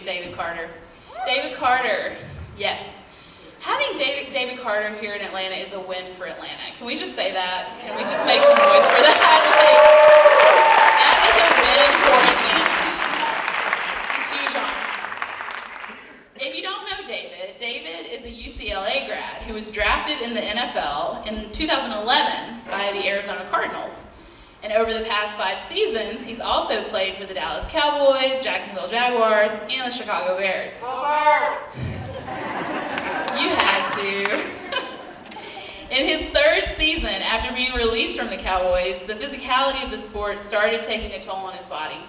David Carter. David Carter, yes. Having David Carter here in Atlanta is a win for Atlanta. Can we just say that? Can we just make some noise for that? That is a win for Atlanta. Huge honor. If you don't know David, David is a UCLA grad who was drafted in the NFL in 2011 by the Arizona Cardinals. And over the past 5 seasons, he's also played for the Dallas Cowboys, Jacksonville Jaguars, and the Chicago Bears. You had to. In his 3rd season, after being released from the Cowboys, the physicality of the sport started taking a toll on his body.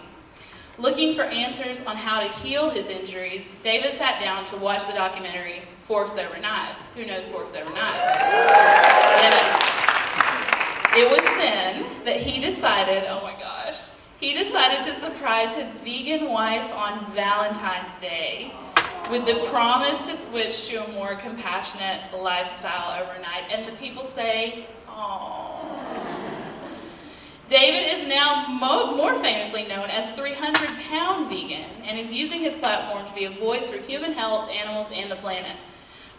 Looking for answers on how to heal his injuries, David sat down to watch the documentary Forks Over Knives. Who knows Forks Over Knives? Yes. It was then that he decided, oh my gosh, he decided to surprise his vegan wife on Valentine's Day with the promise to switch to a more compassionate lifestyle overnight. And the people say, oh. David is now more famously known as 300-pound vegan and is using his platform to be a voice for human health, animals, and the planet.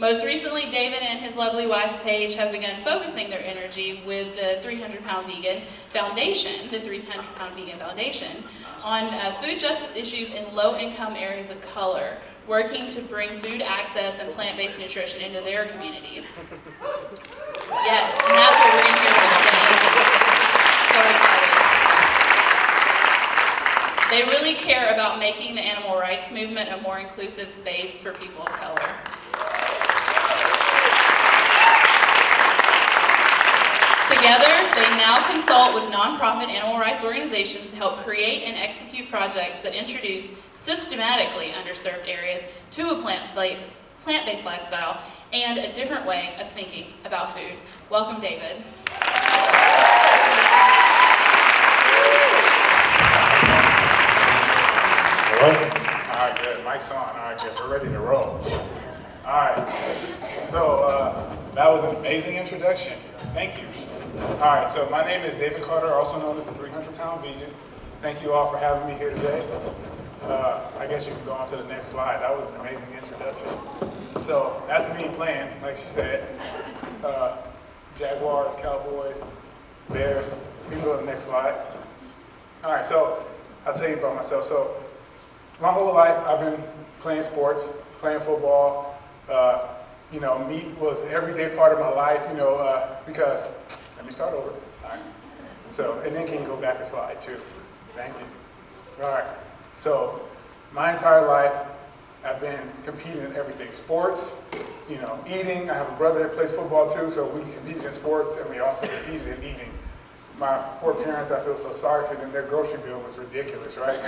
Most recently, David and his lovely wife, Paige, have begun focusing their energy with the 300-Pound Vegan Foundation, the 300-Pound Vegan Foundation, on food justice issues in low-income areas of color, working to bring food access and plant-based nutrition into their communities. Yes, and that's what we're going to hear today. So excited. They really care about making the animal rights movement a more inclusive space for people of color. Together, they now consult with nonprofit animal rights organizations to help create and execute projects that introduce systematically underserved areas to a plant-based lifestyle and a different way of thinking about food. Welcome, David. All right, good. Mic's on. All right, good. We're ready to roll. All right. So that was an amazing introduction. Thank you. All right, so my name is David Carter, also known as the 300-Pound Vegan. Thank you all for having me here today. I guess you can go on to the next slide. That was an amazing introduction. So that's me playing, like she said. Jaguars, Cowboys, Bears. We can go to the next slide. All right, so I'll tell you about myself. So my whole life I've been playing sports, playing football. Meat was an everyday part of my life, because, let me start over. All right. So, and then can you go back a slide too? Thank you. All right. So, my entire life, I've been competing in everything. Sports, eating. I have a brother that plays football too, so we competed in sports and we also competed in eating. My poor parents, I feel so sorry for them. Their grocery bill was ridiculous, right?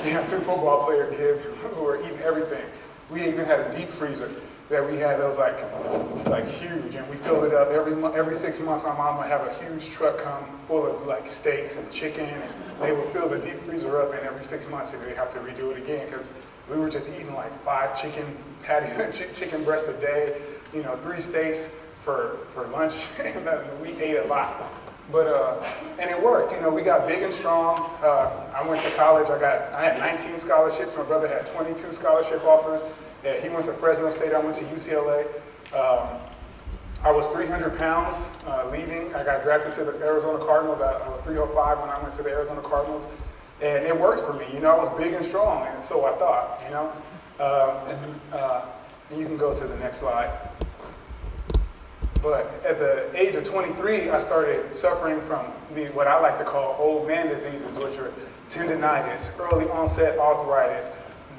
You have 2 football player kids who were eating everything. We even had a deep freezer that we had that was like huge, and we filled it up every 6 months. My mom would have a huge truck come full of like steaks and chicken, and they would fill the deep freezer up, and every 6 months they'd have to redo it again because we were just eating like 5 chicken chicken breasts a day, 3 steaks for lunch, and we ate a lot. But and it worked. We got big and strong. I went to college. I had 19 scholarships. My brother had 22 scholarship offers. Yeah, he went to Fresno State. I went to UCLA. I was 300 pounds leaving. I got drafted to the Arizona Cardinals. I was 305 when I went to the Arizona Cardinals, and it worked for me. I was big and strong, and so I thought. And you can go to the next slide. But at the age of 23, I started suffering from what I like to call old man diseases, which are tendinitis, early onset arthritis,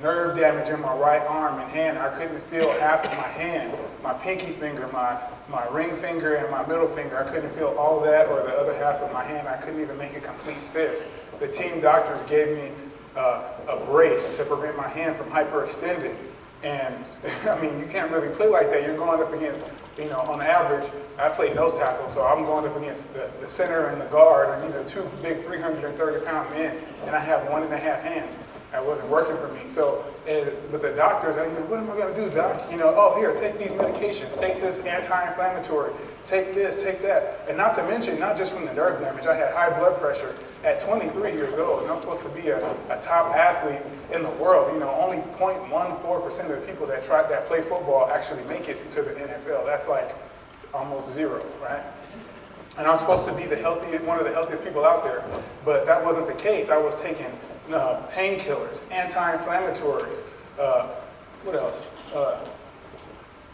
nerve damage in my right arm and hand. I couldn't feel half of my hand, my pinky finger, my ring finger, and my middle finger. I couldn't feel all that or the other half of my hand. I couldn't even make a complete fist. The team doctors gave me a brace to prevent my hand from hyperextending. And I mean, you can't really play like that. You're going up against, on average, I play nose tackle, so I'm going up against the center and the guard, and these are 2 big 330-pound men, and I have 1.5 hands. That wasn't working for me. So, but the doctors, what am I going to do, doc? Oh, here, take these medications, take this anti-inflammatory, take this, take that. And not to mention, not just from the nerve damage, I had high blood pressure at 23 years old, and I'm supposed to be a top athlete in the world. Only 0.14% of the people that play football actually make it to the NFL. That's like almost zero, right? And I'm supposed to be one of the healthiest people out there, but that wasn't the case. I was taking painkillers, anti-inflammatories, what else?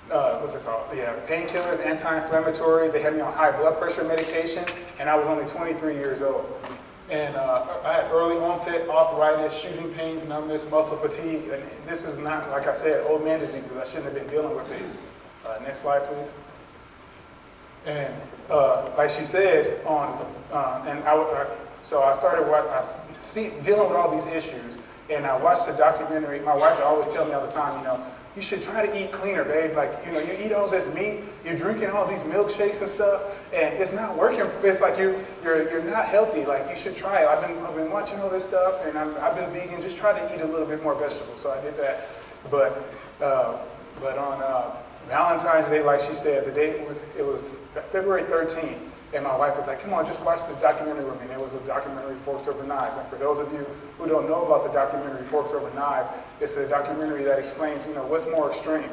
What's it called? Yeah, painkillers, anti-inflammatories. They had me on high blood pressure medication, and I was only 23 years old. And I had early onset arthritis, shooting pains, numbness, muscle fatigue, and this is not, like I said, old man diseases. I shouldn't have been dealing with these. Next slide, please. And like she said, so I started dealing with all these issues, and I watched the documentary. My wife would always tell me all the time, you should try to eat cleaner, babe. Like, you eat all this meat, you're drinking all these milkshakes and stuff, and it's not working. It's like you're not healthy. Like, you should try it. I've been watching all this stuff, and I've been vegan. Just try to eat a little bit more vegetables. So I did that. But on Valentine's Day, like she said, it was February 13th, and my wife was like, come on, just watch this documentary with me. And it was a documentary, Forks Over Knives. And for those of you who don't know about the documentary Forks Over Knives, it's a documentary that explains, what's more extreme,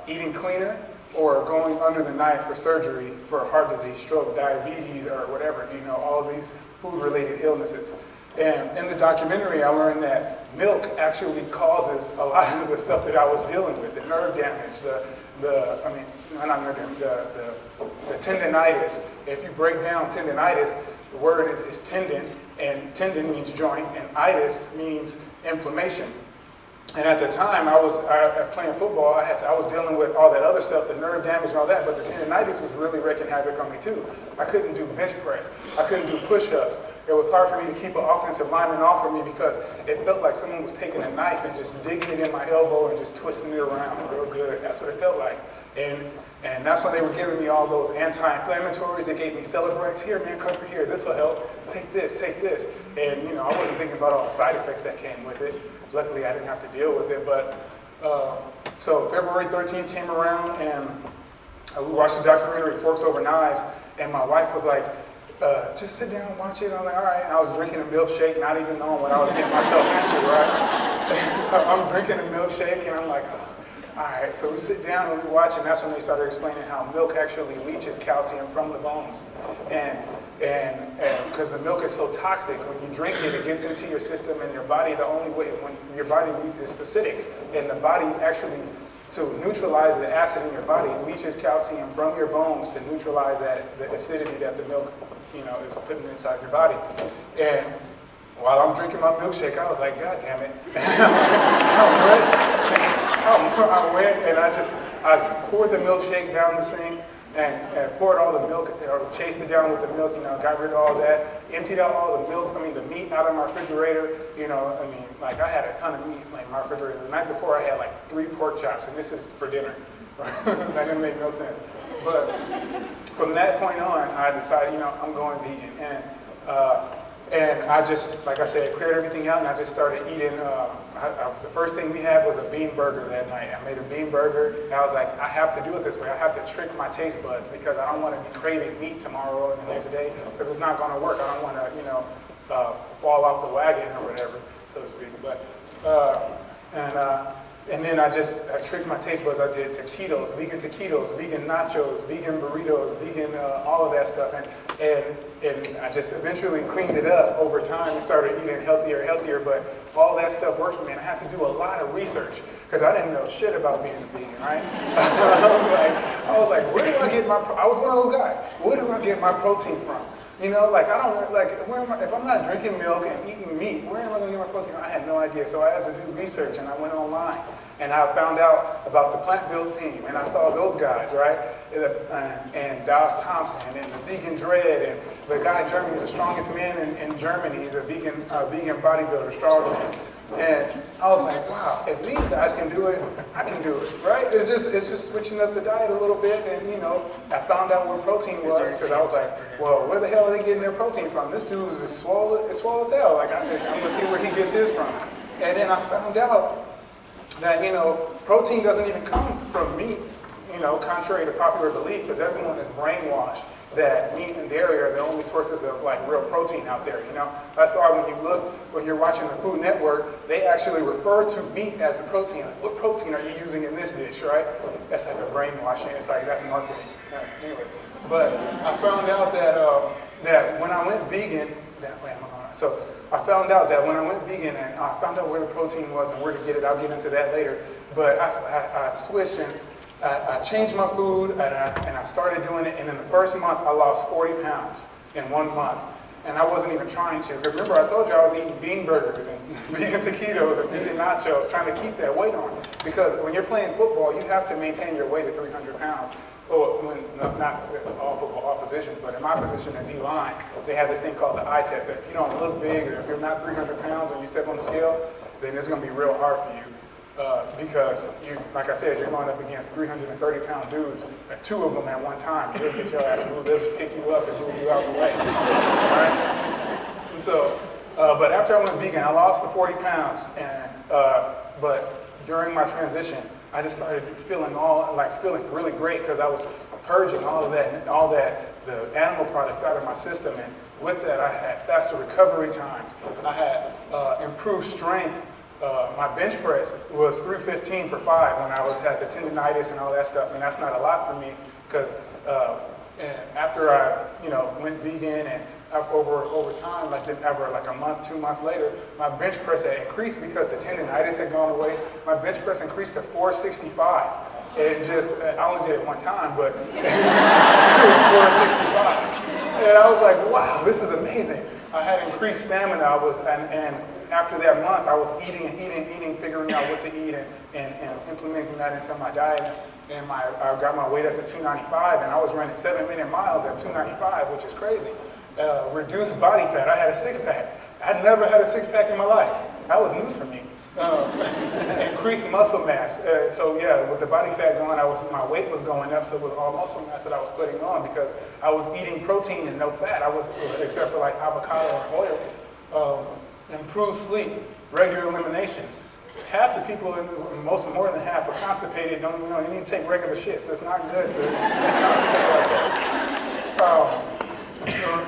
eating cleaner or going under the knife for surgery for heart disease, stroke, diabetes, or whatever, all of these food-related illnesses. And in the documentary, I learned that milk actually causes a lot of the stuff that I was dealing with, the nerve damage, the tendinitis. If you break down tendinitis, the word is tendon, and tendon means joint, and itis means inflammation. And at the time, I was playing football. I was dealing with all that other stuff, the nerve damage and all that, but the tendinitis was really wreaking havoc on me too. I couldn't do bench press. I couldn't do push-ups. It was hard for me to keep an offensive lineman off of me because it felt like someone was taking a knife and just digging it in my elbow and just twisting it around real good. That's what it felt like. And that's when they were giving me all those anti-inflammatories. They gave me Celebrex. Here, man, come here. This will help. Take this, take this. And, I wasn't thinking about all the side effects that came with it. Luckily, I didn't have to deal with it. But so February 13th came around, and we watched the documentary Forks Over Knives, and my wife was like, just sit down and watch it. And I was like, all right. And I was drinking a milkshake, not even knowing what I was getting myself into, right? So I'm drinking a milkshake, and I'm like, oh. All right, so we sit down and we watch, and that's when they started explaining how milk actually leaches calcium from the bones. And because the milk is so toxic, when you drink it, it gets into your system and your body. The only way, when your body needs is acidic, and the body actually, to neutralize the acid in your body, leaches calcium from your bones to neutralize the acidity that the milk, is putting inside your body. And while I'm drinking my milkshake, I was like, God damn it. I went and I poured the milkshake down the sink and poured all the milk, or chased it down with the milk, got rid of all that, emptied out all the milk, the meat out of my refrigerator, like I had a ton of meat in my refrigerator. The night before I had like 3 pork chops, and this is for dinner. That didn't make no sense. But from that point on, I decided, I'm going vegan. And I just, like I said, cleared everything out, and I just started eating. The first thing we had was a bean burger that night. I made a bean burger, and I was like, I have to do it this way. I have to trick my taste buds because I don't want to be craving meat tomorrow and the next day because it's not going to work. I don't want to, fall off the wagon or whatever, so to speak. But and then I tricked my taste buds. I did taquitos, vegan nachos, vegan burritos, vegan all of that stuff, and I just eventually cleaned it up over time and started eating healthier. But all that stuff worked for me, and I had to do a lot of research because I didn't know shit about being a vegan, right? I was like, where do I get my? I was one of those guys. Where do I get my protein from? I don't where am I, if I'm not drinking milk and eating meat, where am I going to get my protein? I had no idea, so I had to do research, and I went online, and I found out about the Plant Build team, and I saw those guys, right, and Dallas Thompson, and the Vegan Dread, and the guy in Germany, he's the strongest man in Germany. He's a vegan bodybuilder, strongman. And I was like, wow, if these guys can do it, I can do it, right? It's just switching up the diet a little bit, and I found out where protein was because I was like, well, where the hell are they getting their protein from? This dude is swole as hell. Like I'm gonna see where he gets his from. And then I found out that, protein doesn't even come from meat, contrary to popular belief, because everyone is brainwashed that meat and dairy are the only sources of like real protein out there, That's why when you're watching the Food Network, they actually refer to meat as a protein. Like, what protein are you using in this dish, right? That's like a brainwashing. It's like, that's marketing. Anyways, but I found out that when I went vegan, so I found out that when I went vegan and I found out where the protein was and where to get it, I'll get into that later. But I switched and I changed my food and I started doing it. And in the first month, I lost 40 pounds in 1 month. And I wasn't even trying to. Because remember, I told you I was eating bean burgers and vegan taquitos and vegan nachos, trying to keep that weight on. Because when you're playing football, you have to maintain your weight at 300 pounds. Well, not all football positions, but in my position at D-line, they have this thing called the eye test. If you don't look big, or if you're not 300 pounds when you step on the scale, then it's going to be real hard for you. Because, like I said, you're going up against 330-pound dudes, and 2 of them at one time. They'll get your ass moved. They'll just pick you up and move you out the way. Right? And so, but after I went vegan, I lost the 40 pounds. But during my transition, I just started feeling really great because I was purging all that, the animal products out of my system. And with that, I had faster recovery times. I had improved strength. My bench press was 315 for 5 when I had the tendinitis and all that stuff, and that's not a lot for me because after I went vegan and over time, like a month, 2 months later, my bench press had increased because the tendinitis had gone away. My bench press increased to 465. And I only did it one time, but it was 465. And I was like, wow, this is amazing. I had increased stamina. And after that month, I was eating, figuring out what to eat and implementing that into my diet. And I got my weight up to 295, and I was running 7-minute miles at 295, which is crazy. Reduced body fat. I had a 6-pack. I'd never had a 6-pack in my life. That was new for me. Increased muscle mass. So yeah, with the body fat going, my weight was going up, so it was all muscle mass that I was putting on because I was eating protein and no fat. Except for like avocado or oil. Improved sleep, regular eliminations. Half the people, more than half, are constipated, don't even know. You need to take regular shit, so it's not good to constipate like that.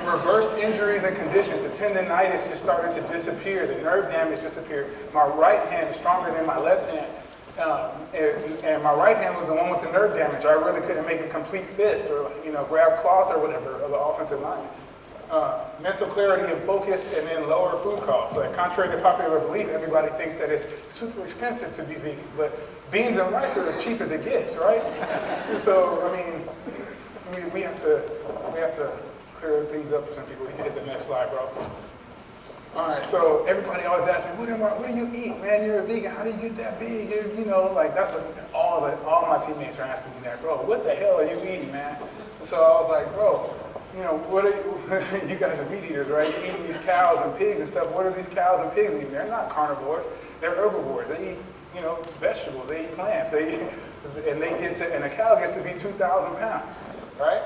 Reverse injuries and conditions. The tendinitis just started to disappear. The nerve damage disappeared. My right hand is stronger than my left hand. And my right hand was the one with the nerve damage. I really couldn't make a complete fist or grab cloth or whatever of the offensive line. Mental clarity and focus, and then lower food costs. Like, contrary to popular belief, everybody thinks that it's super expensive to be vegan, but beans and rice are as cheap as it gets, right? So, we have to clear things up for some people. You can hit the next slide, bro. All right, so everybody always asks me, what do you eat, man? You're a vegan. How do you get that big? That's all my teammates are asking me that, bro. What the hell are you eating, man? And so I was like, bro, what are you guys are meat eaters, right? You're eating these cows and pigs and stuff. What are these cows and pigs eating? They're not carnivores. They're herbivores. They eat, vegetables. They eat plants. And a cow gets to be 2,000 pounds, right?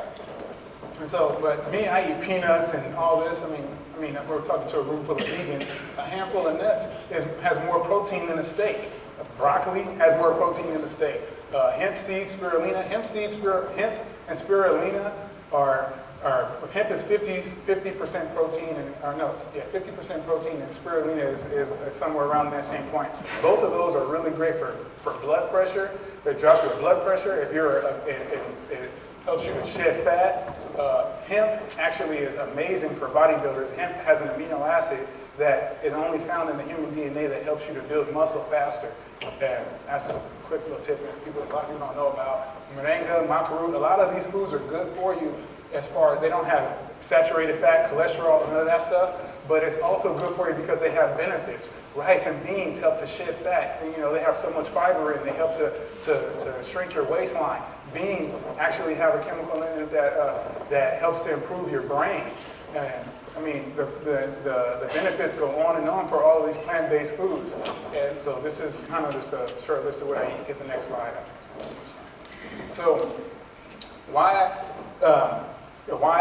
And so, but me, I eat peanuts and all this. We're talking to a room full of vegans. A handful of nuts has more protein than a steak. Broccoli has more protein than a steak. Hemp seeds, spirulina. Hemp and spirulina are hemp is 50% protein, 50% protein, and spirulina is somewhere around that same point. Both of those are really great for blood pressure. They drop your blood pressure. It helps you to shed fat. Hemp actually is amazing for bodybuilders. Hemp has an amino acid that is only found in the human DNA that helps you to build muscle faster. And that's a quick little tip that a lot of people don't know about. Moringa, maca root, a lot of these foods are good for you as far as they don't have saturated fat, cholesterol, none of that stuff, but it's also good for you because they have benefits. Rice and beans help to shed fat. They have so much fiber in it, they help to shrink your waistline. Beans actually have a chemical in it that helps to improve your brain. And the benefits go on and on for all of these plant-based foods. And so this is kind of just a short list of what I eat. Get the next slide. So why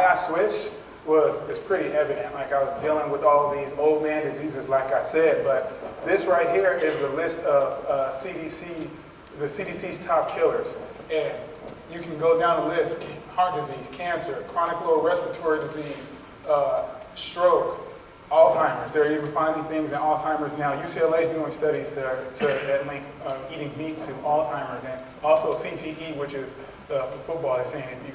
I switched? is pretty evident. Like I was dealing with all these old man diseases, like I said, but this right here is a list of the CDC's top killers. And you can go down the list: heart disease, cancer, chronic lower respiratory disease, stroke, Alzheimer's. They're even finding things in Alzheimer's now. UCLA is doing studies that link eating meat to Alzheimer's, and also CTE, which is football. They're saying if you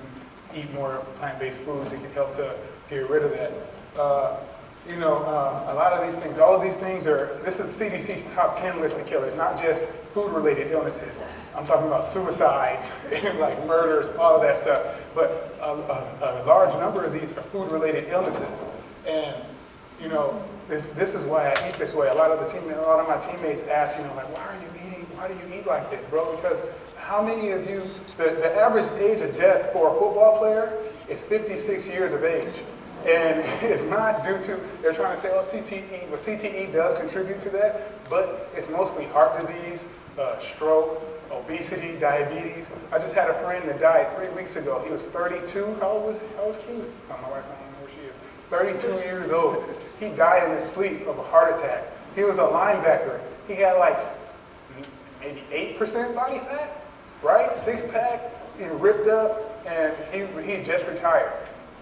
eat more plant-based foods, it can help to get rid of that. A lot of these things, all of these things this is CDC's top 10 list of killers, not just food-related illnesses. I'm talking about suicides, like murders, all of that stuff. But a large number of these are food-related illnesses. And, this is why I eat this way. A lot of my teammates ask, like, why do you eat like this, bro? Because how many of you, the average age of death for a football player is 56 years of age. And it's not due to, they're trying to say, CTE, but CTE does contribute to that, but it's mostly heart disease, stroke, obesity, diabetes. I just had a friend that died 3 weeks ago. He was 32. How old was he? My wife's, I don't know where she is. 32 years old. He died in his sleep of a heart attack. He was a linebacker. He had like maybe 8% body fat, right? Six-pack, he ripped up, and he just retired.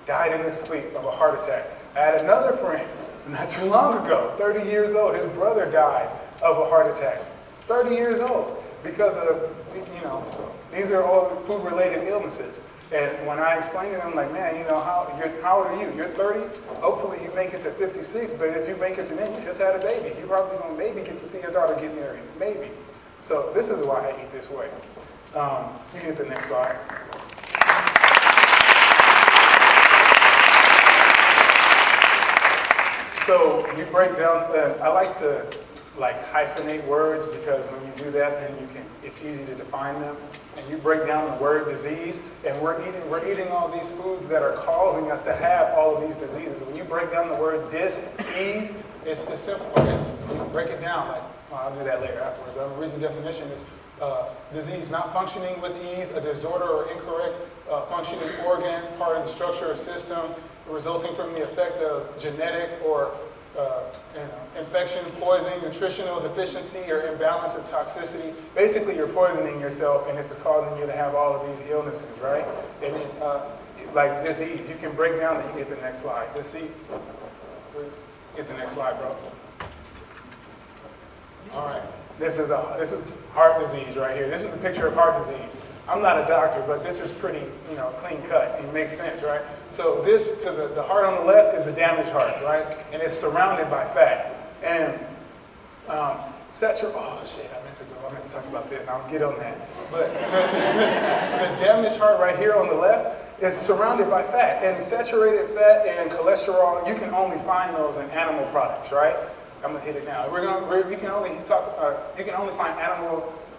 Died in his sleep of a heart attack. I had another friend not too long ago, 30 years old. His brother died of a heart attack. 30 years old, because of, these are all food-related illnesses. And when I explain to them, like, man, how old are you? You're 30? Hopefully you make it to 56, but if you make it to then, you just had a baby. You're probably going to maybe get to see your daughter get married. Maybe. So this is why I eat this way. You can hit the next slide. So you break down, I like to hyphenate words, because when you do that, then it's easy to define them. And you break down the word disease, and we're eating all these foods that are causing us to have all of these diseases. When you break down the word dis-ease, it's simple. Okay, you break it down. I'll do that later afterwards. The original definition is disease, not functioning with ease, a disorder or incorrect functioning organ, part of the structure or system, resulting from the effect of genetic or infection, poison, nutritional deficiency, or imbalance of toxicity. Basically, you're poisoning yourself, and this is causing you to have all of these illnesses, right? And then, like disease, you can break down. Then you get the next slide. Disease. Get the next slide, bro. All right. This is heart disease right here. This is a picture of heart disease. I'm not a doctor, but this is pretty, clean cut. It makes sense, right? So this, to the heart on the left, is the damaged heart, right? And it's surrounded by fat. And I meant to talk about this. I'll get on that. But the damaged heart right here on the left is surrounded by fat. And saturated fat and cholesterol, you can only find those in animal products, right? I'm gonna hit it now. You can only find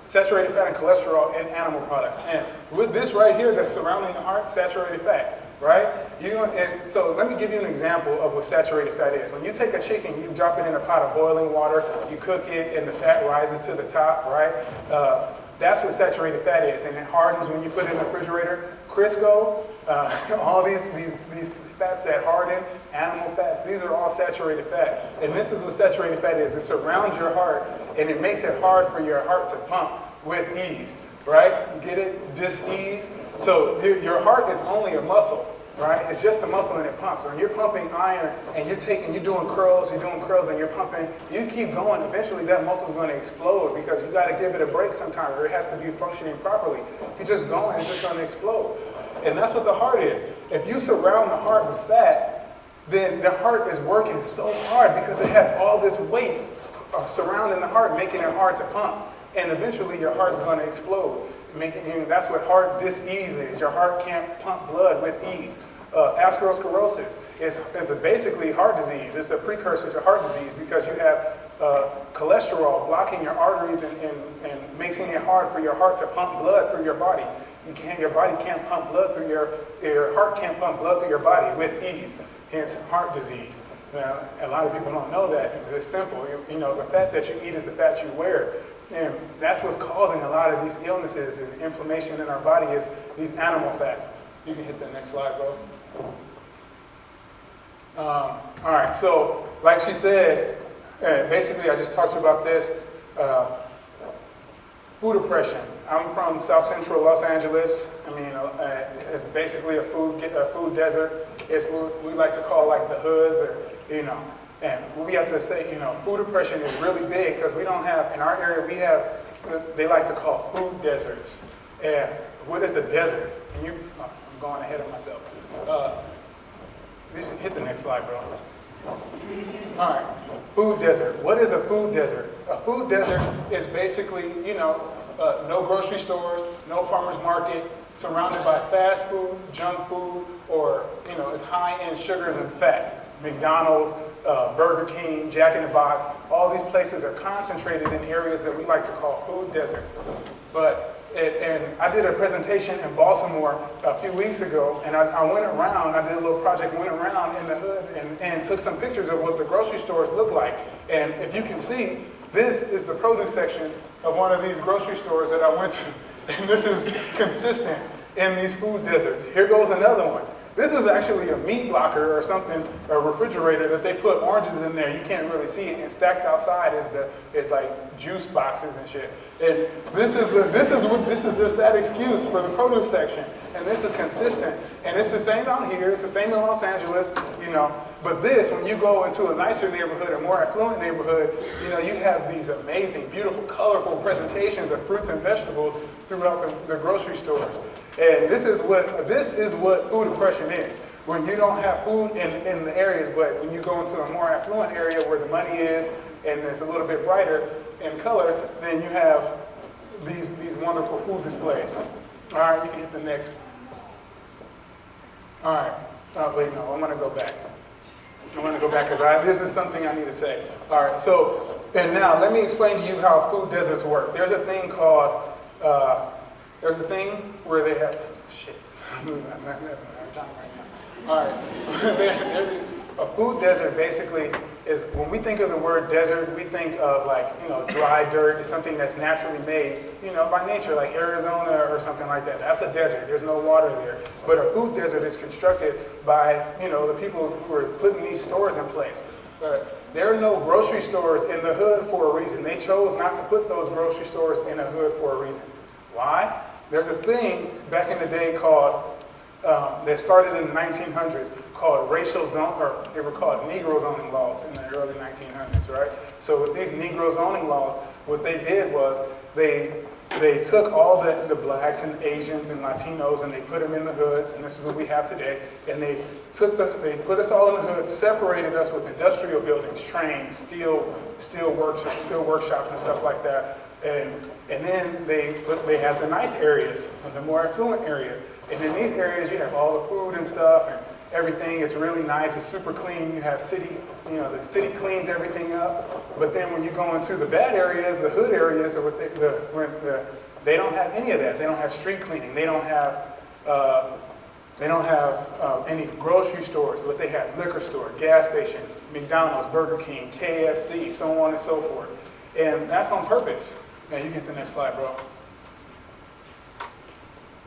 saturated fat and cholesterol in animal products. And with this right here that's surrounding the heart, saturated fat, right? So let me give you an example of what saturated fat is. When you take a chicken, you drop it in a pot of boiling water, you cook it, and the fat rises to the top, right? That's what saturated fat is, and it hardens when you put it in the refrigerator. Crisco, all these fats that harden, animal fats, these are all saturated fat. And this is what saturated fat is. It surrounds your heart, and it makes it hard for your heart to pump with ease, right? You get it? Dis-ease. So your heart is only a muscle, right? It's just a muscle and it pumps. So when you're pumping iron and you're doing curls and you're pumping, you keep going, eventually that muscle is going to explode, because you got to give it a break sometime, or it has to be functioning properly. If you're just going, it's just going to explode. And that's what the heart is. If you surround the heart with fat, then the heart is working so hard because it has all this weight surrounding the heart, making it hard to pump. And eventually your heart's going to explode. That's what heart dis-ease is. Your heart can't pump blood with ease. Atherosclerosis is basically heart disease. It's a precursor to heart disease, because you have cholesterol blocking your arteries and making it hard for your heart to pump blood through your body. Your body can't pump blood through your heart can't pump blood through your body with ease. Hence, heart disease. Now, a lot of people don't know that. It's simple. The fat that you eat is the fat you wear. And that's what's causing a lot of these illnesses and inflammation in our body, is these animal fats. You can hit the next slide, bro. All right, so like she said, basically I just talked to you about this. Food oppression. I'm from South Central Los Angeles. I mean, it's basically a food desert. It's what we like to call like the hoods, or and we have to say, food oppression is really big because we don't have, in our area, we have, they like to call food deserts. And what is a desert? And I'm going ahead of myself. Just hit the next slide, bro. All right, food desert. What is a food desert? A food desert is basically, no grocery stores, no farmer's market, surrounded by fast food, junk food, or, it's high-end sugars and fat. McDonald's, Burger King, Jack in the Box, all these places are concentrated in areas that we like to call food deserts. And I did a presentation in Baltimore a few weeks ago, and I went around, I did a little project, went around in the hood and took some pictures of what the grocery stores look like. And if you can see, this is the produce section of one of these grocery stores that I went to. And this is consistent in these food deserts. Here goes another one. This is actually a meat locker or something, a refrigerator that they put oranges in there. You can't really see it. And stacked outside is like juice boxes and shit. And this is their sad excuse for the produce section. And this is consistent. And it's the same down here. It's the same in Los Angeles, But this, when you go into a nicer neighborhood, a more affluent neighborhood, you have these amazing, beautiful, colorful presentations of fruits and vegetables throughout the grocery stores. And this is what food oppression is. When you don't have food in the areas, but when you go into a more affluent area where the money is and it's a little bit brighter in color, then you have these wonderful food displays. All right, you can hit the next. All right. Wait, no, I'm going to go back. I'm going to go back because this is something I need to say. All right, so, and now let me explain to you how food deserts work. There's a thing called, where they have, all right. A food desert basically is, when we think of the word desert, we think of like, dry dirt. It's something that's naturally made, by nature, like Arizona or something like that. That's a desert. There's no water there. But a food desert is constructed by, the people who are putting these stores in place. There are no grocery stores in the hood for a reason. They chose not to put those grocery stores in a hood for a reason. Why? There's a thing back in the day called, that started in the 1900s, called they were called Negro zoning laws in the early 1900s, right? So with these Negro zoning laws, what they did was they took all the blacks and Asians and Latinos and they put them in the hoods, and this is what we have today, and they put us all in the hoods, separated us with industrial buildings, trains, steel workshops and stuff like that. And then they had the nice areas, the more affluent areas. And in these areas, you have all the food and stuff and everything. It's really nice. It's super clean. You have city, the city cleans everything up. But then when you go into the bad areas, the hood areas, or they don't have any of that. They don't have street cleaning. They don't have any grocery stores, but they have liquor store, gas station, McDonald's, Burger King, KFC, so on and so forth. And that's on purpose. Now you get the next slide, bro.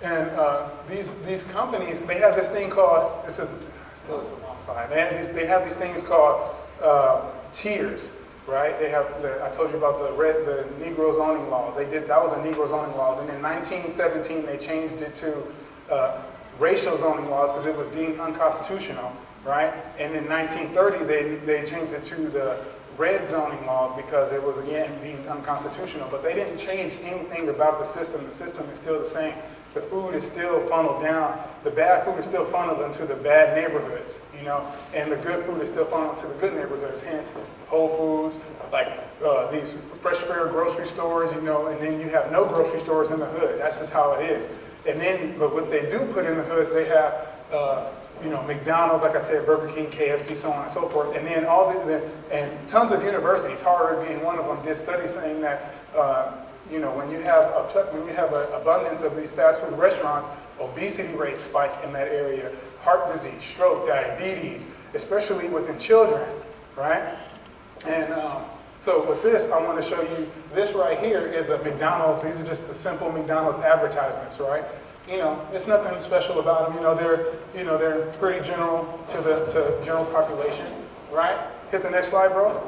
And these companies, they have this thing called, this is still the wrong slide. They have these things called tiers, right? They have, I told you about the Negro zoning laws. That was a Negro zoning laws. And in 1917, they changed it to racial zoning laws because it was deemed unconstitutional, right? And in 1930, they changed it to the red zoning laws because it was, again, deemed unconstitutional. But they didn't change anything about the system. The system is still the same. The food is still funneled down. The bad food is still funneled into the bad neighborhoods, and the good food is still funneled into the good neighborhoods. Hence, Whole Foods, like these fresh fair grocery stores, and then you have no grocery stores in the hood. That's just how it is. But what they do put in the hoods, they have, McDonald's, like I said, Burger King, KFC, so on and so forth. And then and tons of universities, Harvard being one of them, did studies saying that, when you have an abundance of these fast food restaurants, obesity rates spike in that area, heart disease, stroke, diabetes, especially within children, right? And so with this, I want to show you, this right here is a McDonald's. These are just the simple McDonald's advertisements, right? it's nothing special about them. They're pretty general to general population, right? Hit the next slide, bro.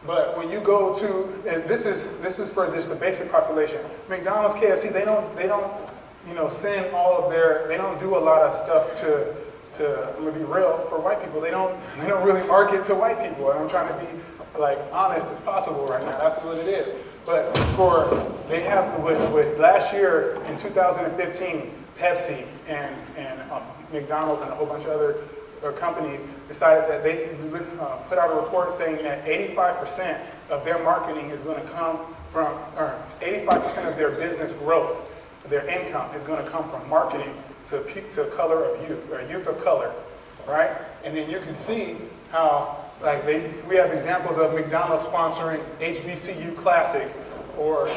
But when you go to, and this is for just the basic population. McDonald's, KFC, they don't send all of they don't do a lot of stuff to I'm gonna be real, for white people. They don't really market to white people. And I'm trying to be like honest as possible right now. That's what it is. But they have with last year in 2015, Pepsi and McDonald's and a whole bunch of other companies decided that they put out a report saying that 85% of their marketing is going to come from, or 85% of their business growth, their income is going to come from marketing to color of youth, or youth of color, right? And then you can see how we have examples of McDonald's sponsoring HBCU Classic, or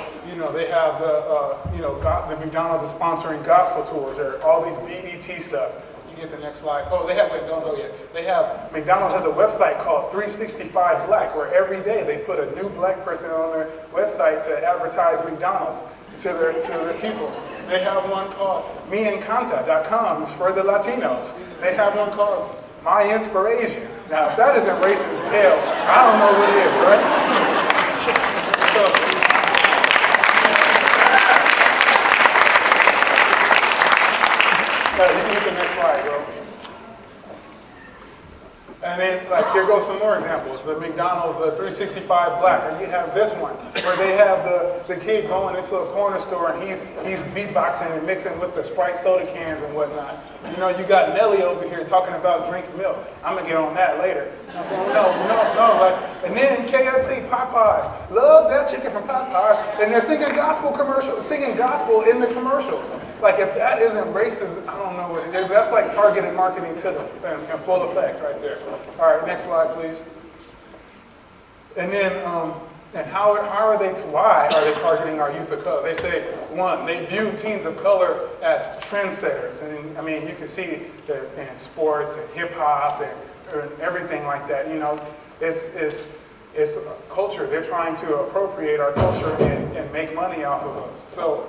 they have the McDonald's is sponsoring gospel tours, or all these BET stuff. You get the next slide. Oh, don't go yet. McDonald's has a website called 365 Black, where every day they put a new black person on their website to advertise McDonald's to their people. They have one called meencanta.com, it's for the Latinos. They have one called My Inspiration. Now, if that isn't racist as hell, I don't know what is, right? You can hit the next slide, bro. And then, here goes some more examples. The McDonald's, the 365 Black, or you have this one, where they have the kid going into a corner store and he's beatboxing and mixing with the Sprite soda cans and whatnot. You got Nelly over here talking about drink milk. I'm gonna get on that later. No. And then KFC, Popeyes, love that chicken from Popeyes, and they're singing gospel in the commercials. If that isn't racist, I don't know what it is. That's like targeted marketing to them in full effect right there. All right, next slide, please. And then, why are they targeting our youth of color? They say, one, they view teens of color as trendsetters. And you can see that in sports and hip hop and everything like that. It's a culture. They're trying to appropriate our culture and make money off of us. So,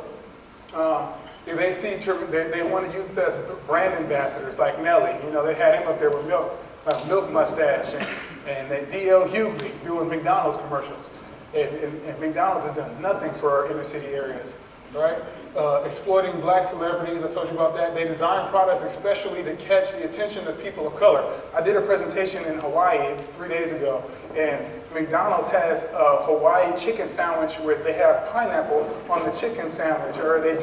they want to use it as brand ambassadors like Nelly. They had him up there with milk mustache, and that D.L. Hughley doing McDonald's commercials. And McDonald's has done nothing for our inner city areas, right? Exploiting black celebrities, I told you about that. They design products especially to catch the attention of people of color. I did a presentation in Hawaii 3 days ago, and McDonald's has a Hawaii chicken sandwich where they have pineapple on the chicken sandwich, or they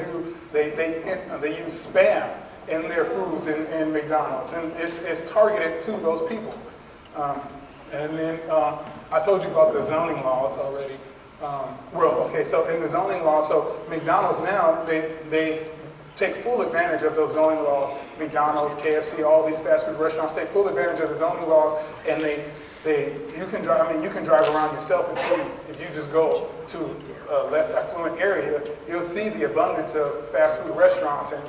use Spam in their foods in McDonald's, and it's targeted to those people. And then I told you about the zoning laws already. So in the zoning laws, so McDonald's now, they take full advantage of those zoning laws. McDonald's, KFC, all these fast food restaurants take full advantage of the zoning laws, and you can drive around yourself and see, if you just go to a less affluent area, you'll see the abundance of fast food restaurants and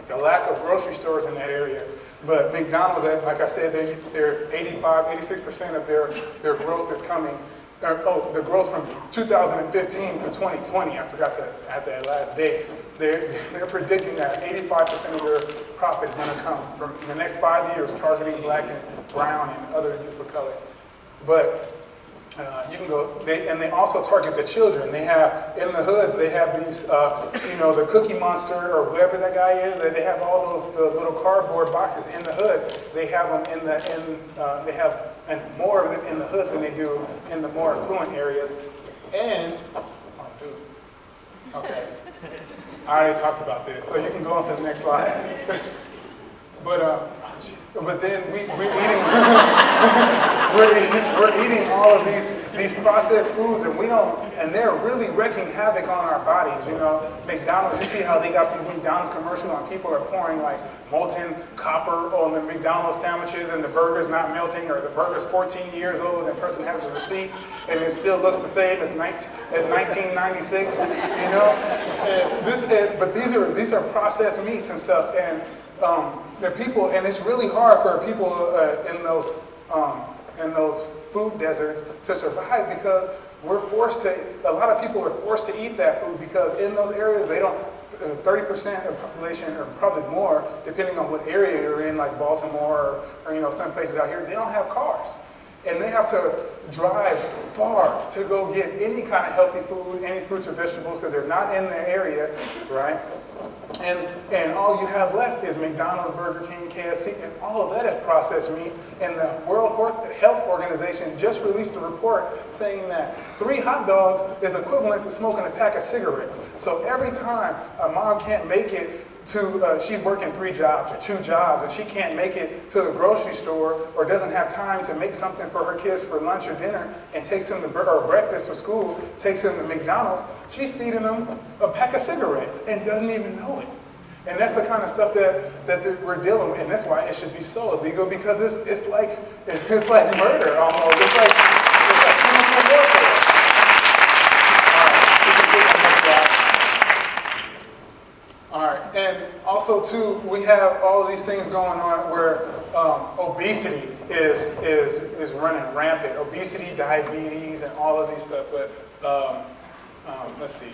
the lack of grocery stores in that area. But McDonald's, like I said, they're 86% of their growth is coming. The growth from 2015 to 2020, I forgot to add that last date. They're predicting that 85% of their profit is going to come from the next 5 years, targeting black and brown and other youth of color. But you can go, and they also target the children. They have, in the hoods, they have these, the Cookie Monster or whoever that guy is, they have all the little cardboard boxes in the hood. They have them they have more of it in the hood than they do in the more affluent areas. And, okay, I already talked about this, so you can go on to the next slide. But then we're eating all of these processed foods, and they're really wreaking havoc on our bodies. McDonald's, you see how they got these McDonald's commercials and people are pouring like molten copper on the McDonald's sandwiches, and the burger's not melting, or the burger's 14 years old and the person has a receipt and it still looks the same as 1996. But these are processed meats and stuff, and the people, and it's really hard for people in those food deserts to survive, because a lot of people are forced to eat that food, because in those areas 30% of the population, or probably more, depending on what area you're in, like Baltimore or some places out here, they don't have cars. And they have to drive far to go get any kind of healthy food, any fruits or vegetables, because they're not in their area, right? And all you have left is McDonald's, Burger King, KFC, and all of that is processed meat. And the World Health Organization just released a report saying that 3 hot dogs is equivalent to smoking a pack of cigarettes. So every time a mom can't make it to, she's working 3 jobs or 2 jobs, and she can't make it to the grocery store or doesn't have time to make something for her kids for lunch or dinner and takes them to or breakfast or school, takes them to McDonald's, she's feeding them a pack of cigarettes and doesn't even know it. And that's the kind of stuff that we're dealing with, and that's why it should be so illegal, because it's like murder almost. It's like chemical warfare. All right, and also too, we have all these things going on where obesity is running rampant. Obesity, diabetes, and all of these stuff. But let's see.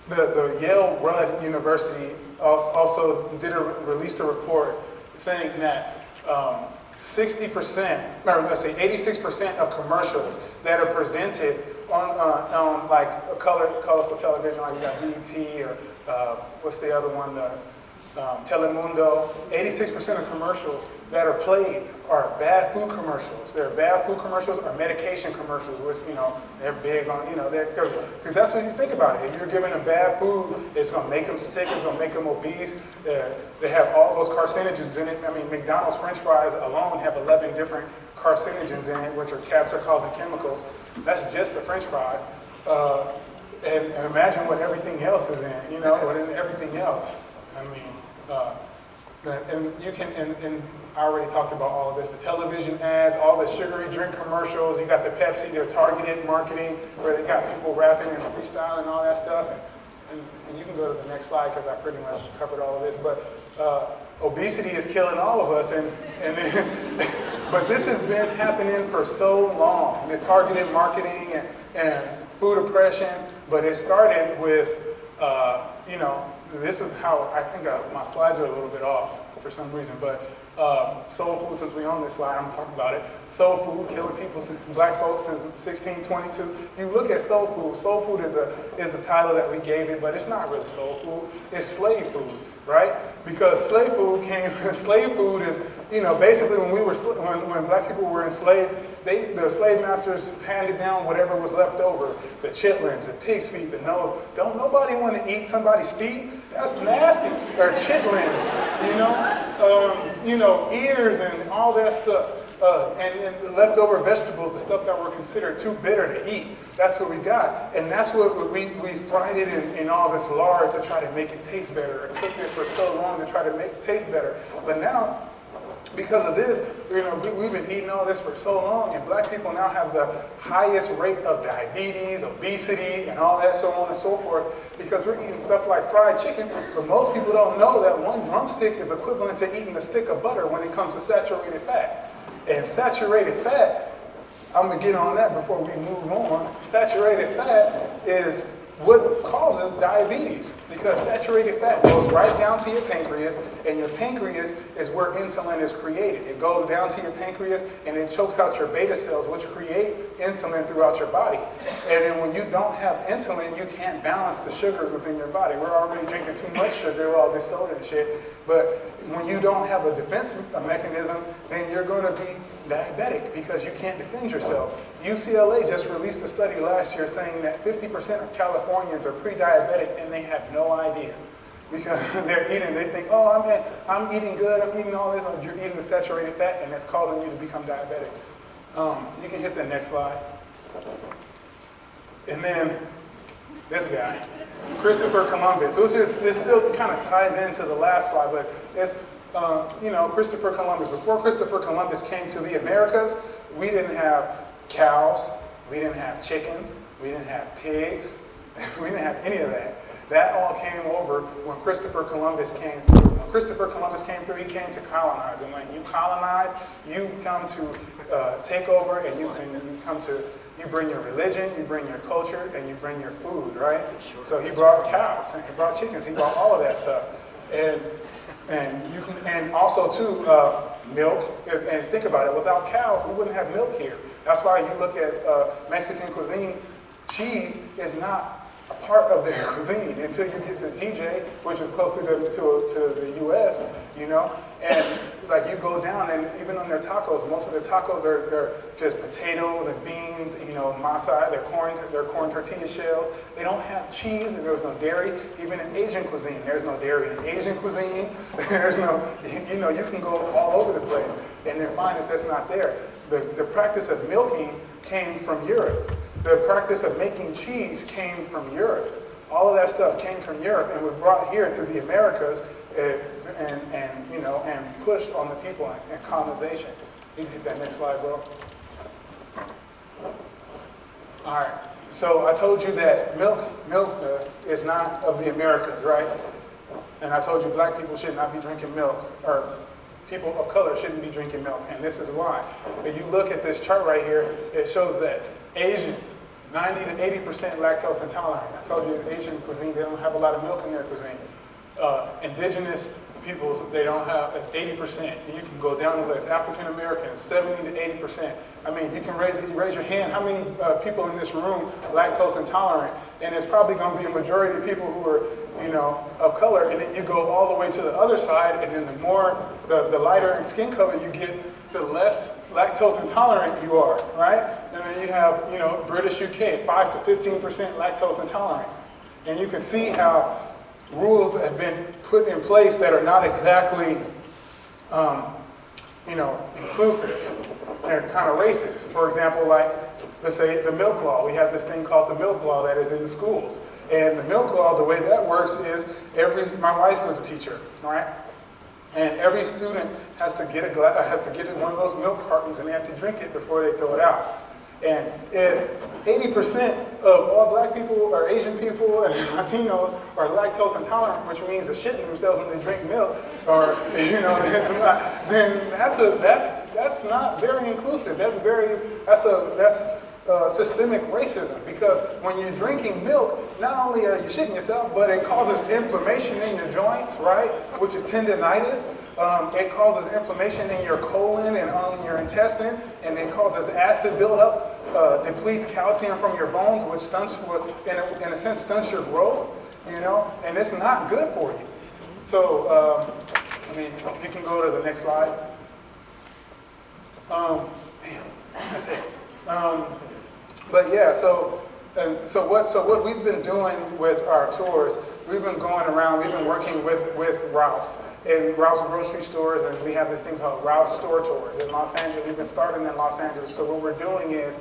The Yale Rudd University also released a report saying that 60%, or let's say 86% of commercials that are presented on like a colorful television, like you got BET or what's the other one, Telemundo. 86% of commercials that are played are bad food commercials. They're bad food commercials or medication commercials, which they're big on because that's what you think about it. If you're giving them bad food, it's going to make them sick. It's going to make them obese. They have all those carcinogens in it. I mean, McDonald's French fries alone have 11 different carcinogens in it, which are cancer-causing chemicals. That's just the French fries. And imagine what everything else is in, what in everything else. I mean, and you can, and I already talked about all of this, the television ads, all the sugary drink commercials, you got the Pepsi, their targeted marketing, where they got people rapping and freestyling and all that stuff. And you can go to the next slide, because I pretty much covered all of this, but obesity is killing all of us, but this has been happening for so long, the targeted marketing and food oppression, but it started with, this is how, I think my slides are a little bit off for some reason, but soul food, since we own this slide, I'm going to talk about it. Soul food, killing people, black folks since 1622. You look at soul food is the title that we gave it, but it's not really soul food, it's slave food, right? Because slave food is, basically when black people were enslaved, the slave masters handed down whatever was left over, the chitlins, the pig's feet, the nose. Don't nobody want to eat somebody's feet? That's nasty. Or chitlins, ears and all that stuff. And the leftover vegetables, the stuff that were considered too bitter to eat. That's what we got. And that's what we fried it in all this lard to try to make it taste better, or cooked it for so long to try to make it taste better. But now, because of this, we've been eating all this for so long, and black people now have the highest rate of diabetes, obesity, and all that, so on and so forth, because we're eating stuff like fried chicken, but most people don't know that 1 drumstick is equivalent to eating a stick of butter when it comes to saturated fat. And saturated fat, I'm going to get on that before we move on. Saturated fat is what causes diabetes, because saturated fat goes right down to your pancreas, and your pancreas is where insulin is created. It goes down to your pancreas and it chokes out your beta cells, which create insulin throughout your body. And then when you don't have insulin, you can't balance the sugars within your body. We're already drinking too much sugar with all this soda and shit, but when you don't have a defense mechanism, then you're going to be diabetic because you can't defend yourself. UCLA just released a study last year saying that 50% of Californians are pre-diabetic and they have no idea. Because they're eating, they think, oh, I'm eating good, I'm eating all this, but you're eating the saturated fat and it's causing you to become diabetic. You can hit the next slide. And then this guy, Christopher Columbus. This still kind of ties into the last slide, but it's, Christopher Columbus. Before Christopher Columbus came to the Americas, we didn't have cows, we didn't have chickens, we didn't have pigs, we didn't have any of that. That all came over when Christopher Columbus came through. When Christopher Columbus came through, he came to colonize. And when you colonize, you come to take over, and you come to You bring your religion, you bring your culture, and you bring your food, right? So he brought cows, and he brought chickens, he brought all of that stuff. And also too, milk, and think about it, without cows, we wouldn't have milk here. That's why you look at Mexican cuisine, cheese is not a part of their cuisine until you get to TJ, which is closer to the US, you know? And like you go down, and even on their tacos, most of their tacos are just potatoes and beans, you know, masa, their corn tortilla shells. They don't have cheese, and there's no dairy. Even in Asian cuisine, there's no dairy in Asian cuisine. There's no, you know, you can go all over the place, and then find that that's not there. The practice of milking came from Europe. The practice of making cheese came from Europe. All of that stuff came from Europe and was brought here to the Americas and pushed on the people in colonization. You can hit that next slide, bro. All right. So I told you that milk is not of the Americas, right? And I told you black people should not be drinking milk, or people of color shouldn't be drinking milk, and this is why. If you look at this chart right here, it shows that Asians, 90 to 80% lactose intolerant. I told you in Asian cuisine, they don't have a lot of milk in their cuisine. Indigenous peoples, they don't have 80%. And you can go down the list. African Americans, 70 to 80%. I mean, you can raise your hand. How many people in this room are lactose intolerant? And it's probably going to be a majority of people who are, you know, of color. And then you go all the way to the other side, and then the lighter in skin color you get, the less lactose intolerant you are, right? And then you have, you know, British UK, 5 to 15% lactose intolerant. And you can see how rules have been put in place that are not exactly, you know, inclusive. They're kind of racist. For example, like, let's say the milk law. We have this thing called the milk law that is in the schools. And the milk law, the way that works is my wife was a teacher, all right? And every student has to get one of those milk cartons, and they have to drink it before they throw it out. And if 80% of all black people or Asian people and Latinos are lactose intolerant, which means they're shitting themselves when they drink milk, or you know, then that's not very inclusive. That's systemic racism, because when you're drinking milk, not only are you shitting yourself, but it causes inflammation in your joints, right? Which is tendinitis. It causes inflammation in your colon and on your intestine, and it causes acid buildup, depletes calcium from your bones, which in a sense stunts your growth, you know, and it's not good for you. So, I mean, you can go to the next slide. That's it. But yeah, so what we've been doing with our tours, we've been going around, we've been working with Ralph's in Ralph's grocery stores, and we have this thing called Ralph's store tours in Los Angeles. We've been starting in Los Angeles. So what we're doing is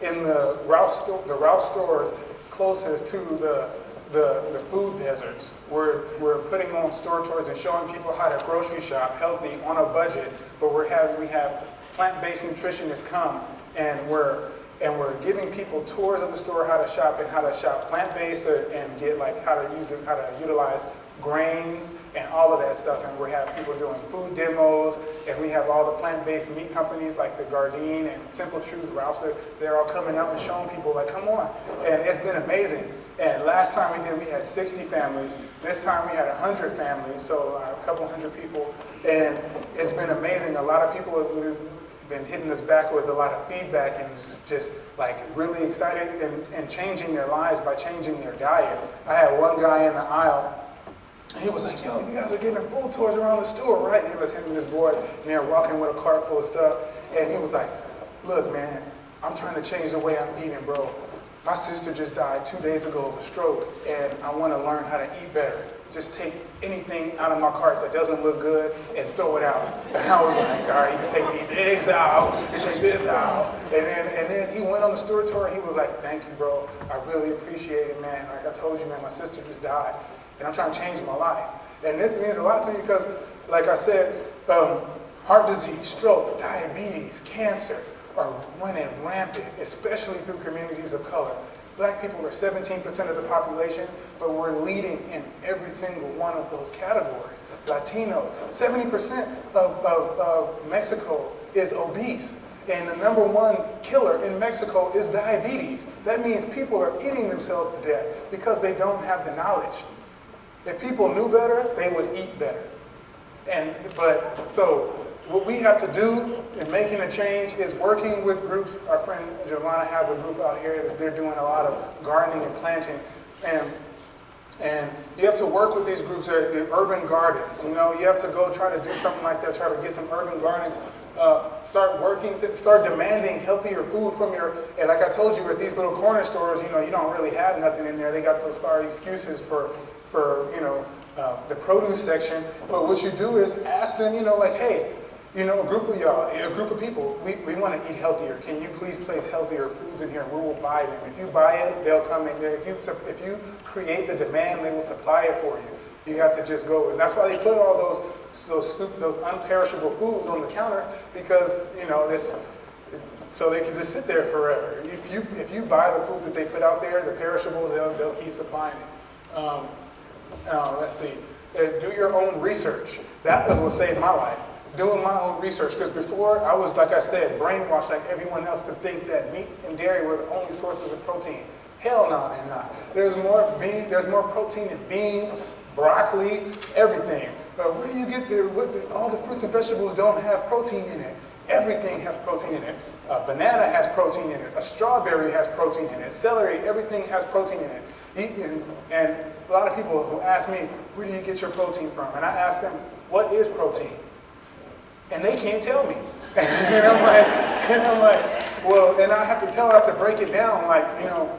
in the Ralph's stores closest to the food deserts, we're putting on store tours and showing people how to grocery shop healthy on a budget. But we have plant-based nutritionists come, and we're giving people tours of the store, how to shop plant-based, and get like how to utilize grains and all of that stuff. And we have people doing food demos, and we have all the plant-based meat companies like the Gardein and Simple Truth, Ralph's. They're all coming up and showing people like, come on. And it's been amazing. And last time we had 60 families. This time we had 100 families, so a couple hundred people. And it's been amazing. A lot of people have been hitting us back with a lot of feedback, and just like really excited and changing their lives by changing their diet. I had one guy in the aisle. He was like, yo, you guys are giving food tours around the store, right? And it was him and his boy, and they were walking with a cart full of stuff. And he was like, look, man, I'm trying to change the way I'm eating, bro. My sister just died 2 days ago of a stroke, and I want to learn how to eat better. Just take anything out of my cart that doesn't look good and throw it out. And I was like, all right, you can take these eggs out, you can take this out. And then he went on the store tour, and he was like, thank you, bro. I really appreciate it, man. Like I told you, man, my sister just died, and I'm trying to change my life. And this means a lot to me because, like I said, heart disease, stroke, diabetes, cancer are running rampant, especially through communities of color. Black people are 17% of the population, but we're leading in every single one of those categories. Latinos, 70% of Mexico is obese. And the number one killer in Mexico is diabetes. That means people are eating themselves to death because they don't have the knowledge. If people knew better, they would eat better. So what we have to do in making a change is working with groups. Our friend Giovanna has a group out here that they're doing a lot of gardening and planting. And you have to work with these groups at the urban gardens. You know, you have to go try to do something like that, try to get some urban gardens. Start demanding healthier food from and like I told you, at these little corner stores, you know, you don't really have nothing in there. They got those sorry excuses for the produce section. But what you do is ask them, you know, like, hey, you know, a group of y'all, a group of people, we want to eat healthier. Can you please place healthier foods in here? We will buy them. If you buy it, they'll come in there. If you create the demand, they will supply it for you. You have to just go. And that's why they put all those unperishable foods on the counter, because, you know, so they can just sit there forever. If you buy the food that they put out there, the perishables, they'll keep supplying it. Let's see. Do your own research. That is what saved my life. Doing my own research, because before I was, like I said, brainwashed like everyone else to think that meat and dairy were the only sources of protein. Hell no, they're not. There's more protein in beans, broccoli, everything. Where do you get all the fruits and vegetables don't have protein in it? Everything has protein in it. A banana has protein in it. A strawberry has protein in it. Celery, everything has protein in it. And a lot of people who ask me, where do you get your protein from? And I ask them, what is protein? And they can't tell me. and I'm like, well, and I have to break it down, like, you know,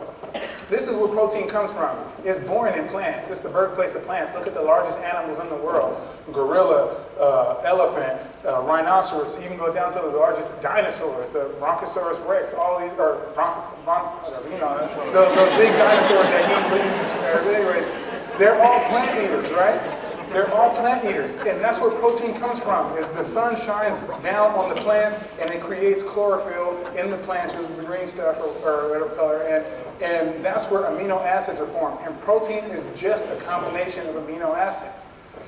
this is where protein comes from. It's born in plants. It's the birthplace of plants. Look at the largest animals in the world. Gorilla, elephant, rhinoceros, even go down to the largest dinosaurs, the Brontosaurus rex, all these, or you know, those big dinosaurs that eat leaves. Anyways, they're all plant eaters, right? They're all plant eaters, and that's where protein comes from. The sun shines down on the plants, and it creates chlorophyll in the plants, which is the green stuff or whatever color, and that's where amino acids are formed. And protein is just a combination of amino acids.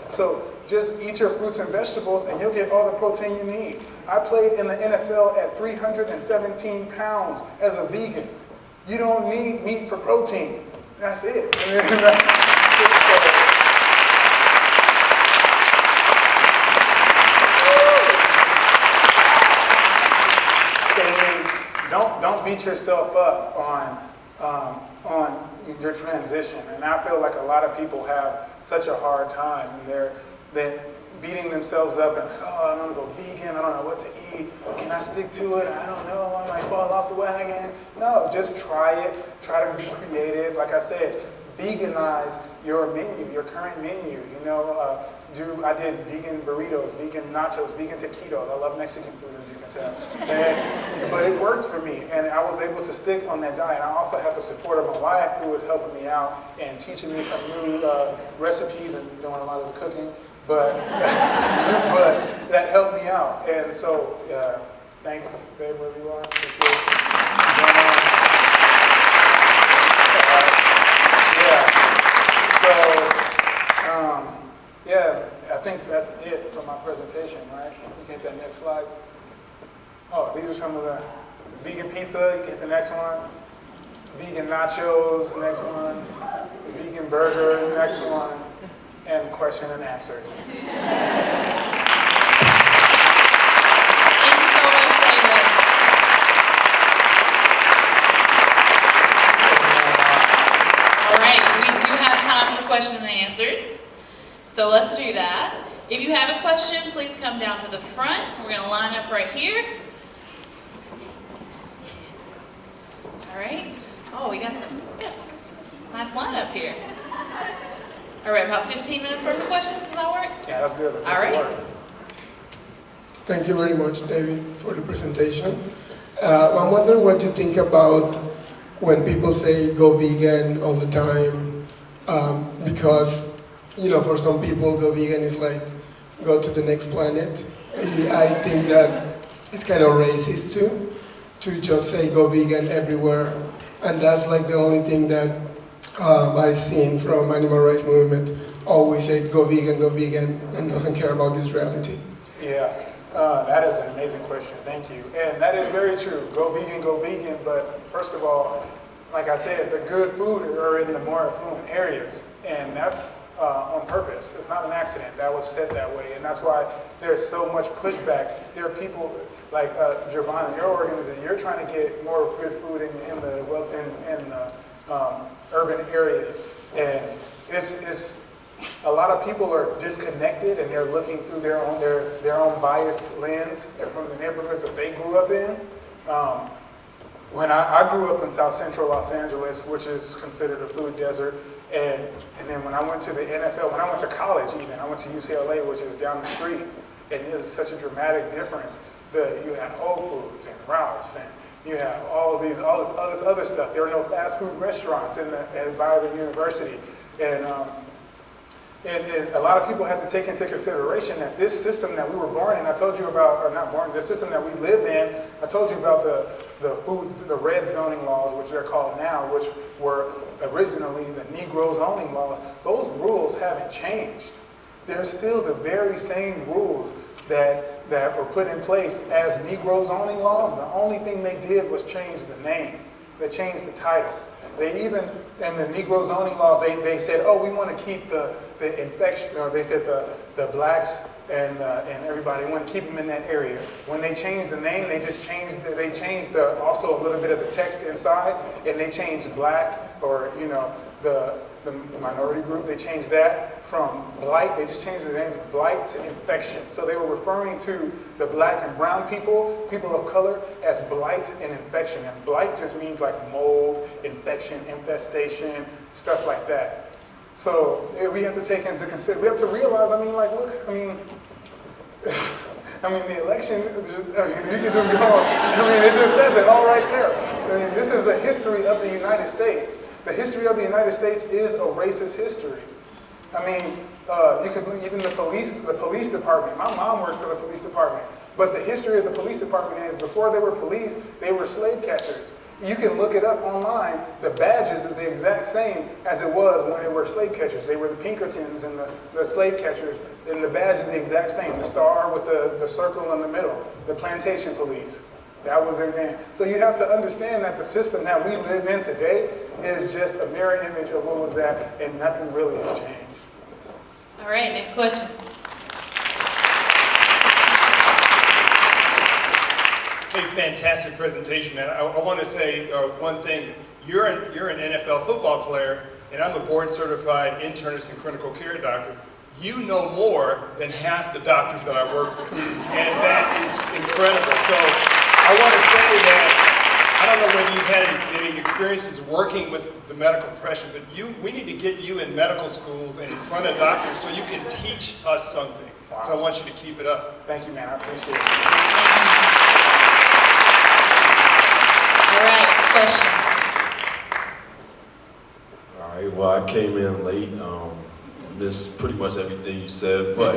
So just eat your fruits and vegetables, and you'll get all the protein you need. I played in the NFL at 317 pounds as a vegan. You don't need meat for protein. That's it. Don't beat yourself up on your transition. And I feel like a lot of people have such a hard time, and they're beating themselves up and, oh, I'm gonna go vegan, I don't know what to eat, can I stick to it, I don't know, I might fall off the wagon. No, just try it, try to be creative. Like I said, veganize your menu, your current menu. You know, I did vegan burritos, vegan nachos, vegan taquitos. I love Mexican food, as you can tell. But it worked for me, and I was able to stick on that diet. I also have the support of my wife, who was helping me out and teaching me some new recipes and doing a lot of the cooking. But that helped me out. And so, thanks, babe, wherever you are. Appreciate it. I think that's it for my presentation, right? You get that next slide. Oh, these are some of the vegan pizza, you get the next one. Vegan nachos, next one. Vegan burger, next one. And question and answers. Thank you so much, David. All right, we do have time for question and answers. So let's do that. If you have a question, please come down to the front. We're going to line up right here. All right. Oh, we got some nice lineup here. All right, about 15 minutes worth of questions. Does that work? Yeah, that's good. All right. Thank you very much, David, for the presentation. I'm wondering what you think about when people say go vegan all the time, because, you know, for some people, go vegan is like go to the next planet. I think that it's kind of racist too, to just say go vegan everywhere. And that's like the only thing that I've seen from animal rights movement. Always say go vegan, and doesn't care about this reality. Yeah. That is an amazing question. Thank you. And that is very true. Go vegan, go vegan. But first of all, like I said, the good food are in the more affluent areas. And that's on purpose. It's not an accident. That was said that way. And that's why there's so much pushback. There are people like Javon in your organization, you're trying to get more good food in the urban areas. And it's a lot of people are disconnected and they're looking through their own biased lens from the neighborhood that they grew up in. When I grew up in South Central Los Angeles, which is considered a food desert, and then when I went to the NFL, when I went to college even, I went to UCLA, which is down the street, and it is such a dramatic difference. You had Whole Foods and Ralph's, and you have all this other stuff. There are no fast food restaurants by the university, and a lot of people have to take into consideration that this system that we were born in, I told you about, or not born, the system that we live in, I told you about the red zoning laws, which they're called now, which were originally the Negro zoning laws. Those rules haven't changed. They're still the very same rules that were put in place as Negro zoning laws. The only thing they did was change the name. They changed the title. They even, in the Negro zoning laws, they said, oh, we want to keep the infection, or they said the blacks and everybody, we want to keep them in that area. When they changed the name, they changed also a little bit of the text inside, and they changed black, or the minority group, they changed that from blight, they just changed the name from blight to infection. So they were referring to the black and brown people of color, as blight and infection. And blight just means like mold, infection, infestation, stuff like that. So we have to take into consideration, we have to realize, the election, you can just go, it just says it all right there. This is the history of the United States. The history of the United States is a racist history. You could look, even the police department. My mom works for the police department. But the history of the police department is, before they were police, they were slave catchers. You can look it up online. The badges is the exact same as it was when they were slave catchers. They were the Pinkertons and the slave catchers, and the badge is the exact same. The star with the circle in the middle, the plantation police. That was their name. So you have to understand that the system that we live in today is just a mirror image of what was that, and nothing really has changed. All right, next question. Hey, fantastic presentation, man. I want to say one thing. You're an NFL football player, and I'm a board-certified internist and critical care doctor. You know more than half the doctors that I work with, and that is incredible. So I want to say that I don't know whether you've had any experiences working with the medical profession, but we need to get you in medical schools and in front of doctors so you can teach us something. Wow. So I want you to keep it up. Thank you, man. I appreciate it. All right, question. All right, well, I came in late, missed pretty much everything you said, but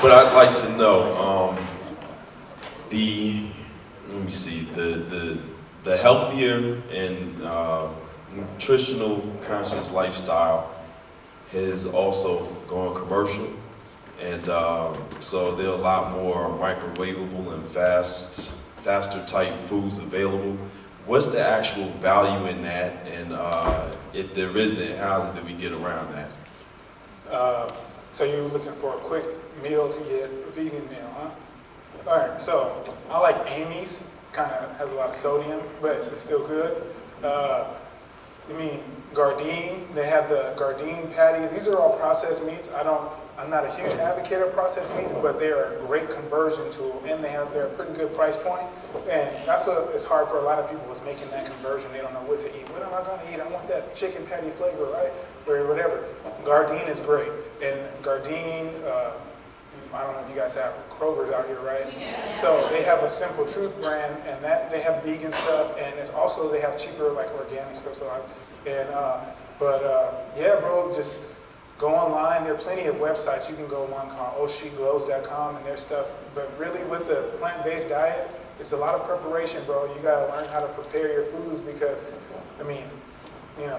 but I'd like to know the healthier and nutritional conscious lifestyle has also gone commercial, and so there are a lot more microwavable and faster type foods available. What's the actual value in that, and if there isn't, how do we get around that? So you're looking for a quick meal to get a vegan meal, huh? All right, so I like Amy's. It kind of has a lot of sodium, but it's still good. Gardein, they have the Gardein patties. These are all processed meats. I'm not a huge advocate of processed meats, but they are a great conversion tool, and they're a pretty good price point. And that's what it's hard for a lot of people, is making that conversion. They don't know what to eat. What am I going to eat? I want that chicken patty flavor, right? Or whatever. Gardein is great. And Gardein, I don't know if you guys have Kroger's out here, right? Yeah. So they have a Simple Truth brand, and that they have vegan stuff, and it's also, they have cheaper, like, organic stuff. Yeah, bro, just go online. There are plenty of websites. You can go one called oshiglows.com and their stuff. But really, with the plant-based diet, it's a lot of preparation, bro. You gotta learn how to prepare your foods, because,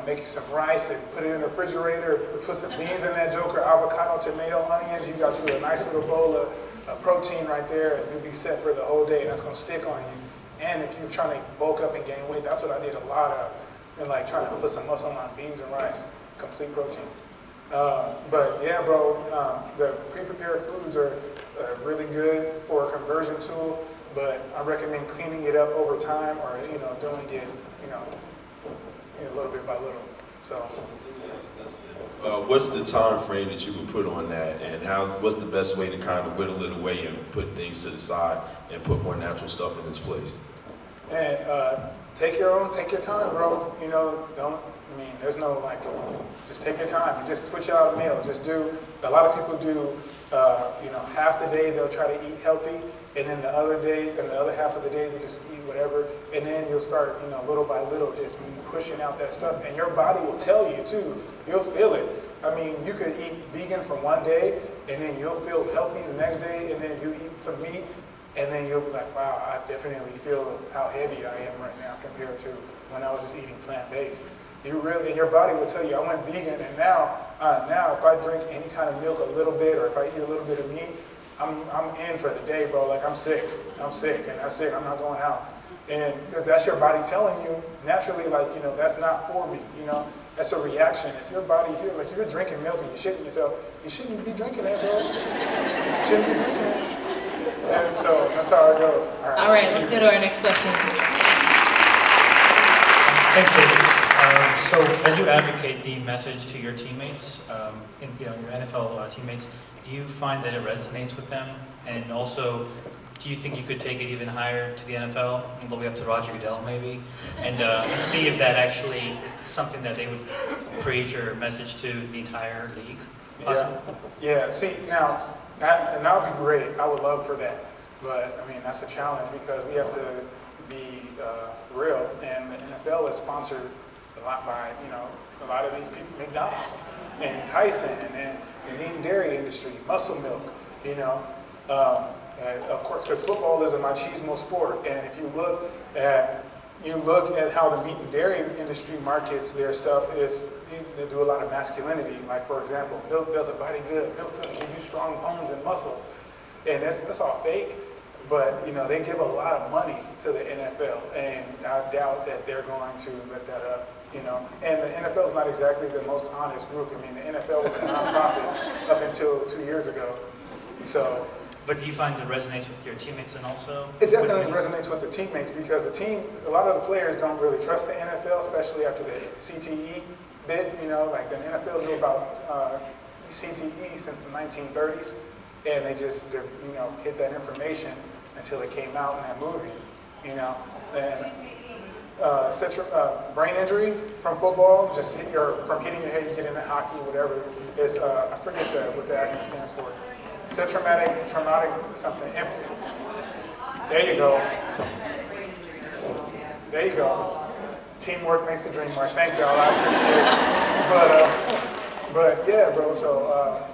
make you some rice and put it in the refrigerator, put some beans in that joker, avocado, tomato, onions. You got you a nice little bowl of protein right there, and you'll be set for the whole day, and that's gonna stick on you. And if you're trying to bulk up and gain weight, that's what I did a lot of, and like trying to put some muscle on beans and rice, complete protein. But yeah, bro, the pre-prepared foods are really good for a conversion tool, but I recommend cleaning it up over time, or doing it, a little bit by little. So, what's the time frame that you would put on that, and what's the best way to kind of whittle it away and put things to the side and put more natural stuff in its place? And take your time, bro. There's no just take your time. You just switch out a meal. A lot of people do, half the day they'll try to eat healthy, and then the other half of the day they just eat whatever, and then you'll start, little by little just pushing out that stuff, and your body will tell you too. You'll feel it. I mean, you could eat vegan for one day, and then you'll feel healthy the next day, and then you eat some meat, and then you'll be like, wow, I definitely feel how heavy I am right now compared to when I was just eating plant-based. Your body will tell you, I went vegan, and now if I drink any kind of milk a little bit, or if I eat a little bit of meat, I'm in for the day, bro. Like, I'm sick, and that's it. I'm not going out. And because that's your body telling you naturally, that's not for me. That's a reaction. If your body feels like you're drinking milk and you're shitting yourself, you shouldn't be drinking that, bro. You shouldn't be drinking it. And so that's how it goes. All right, let's go to our next question. Thanks, David. So as you advocate the message to your teammates, your NFL teammates, do you find that it resonates with them? And also, do you think you could take it even higher to the NFL, all the way up to Roger Goodell maybe, and see if that actually is something that they would preach or message to the entire league? Yeah. See, now that would be great. I would love for that, but I mean that's a challenge because we have to be real, and the NFL is sponsored a lot by a lot of these people, McDonald's and Tyson and the meat and dairy industry, muscle milk, of course, because football is a machismo sport, and if you look at how the meat and dairy industry markets their stuff, they do a lot of masculinity. Like, for example, milk does a body good, milk's going to give you strong bones and muscles, and that's all fake. But they give a lot of money to the NFL, and I doubt that they're going to let that up. And the NFL is not exactly the most honest group. I mean, the NFL was a nonprofit up until 2 years ago. So, but do you find it resonates with your teammates and also? It definitely resonates with the teammates because a lot of the players don't really trust the NFL, especially after the CTE bit. Like the NFL knew about CTE since the 1930s, and they just hid that information until it came out in that movie. And brain injury from football, from hitting your head, you get into hockey, whatever. Is I forget what the acronym stands for. Traumatic something. There you go. There you go. Teamwork makes the dream work. Thank y'all. I appreciate it. But yeah, bro. So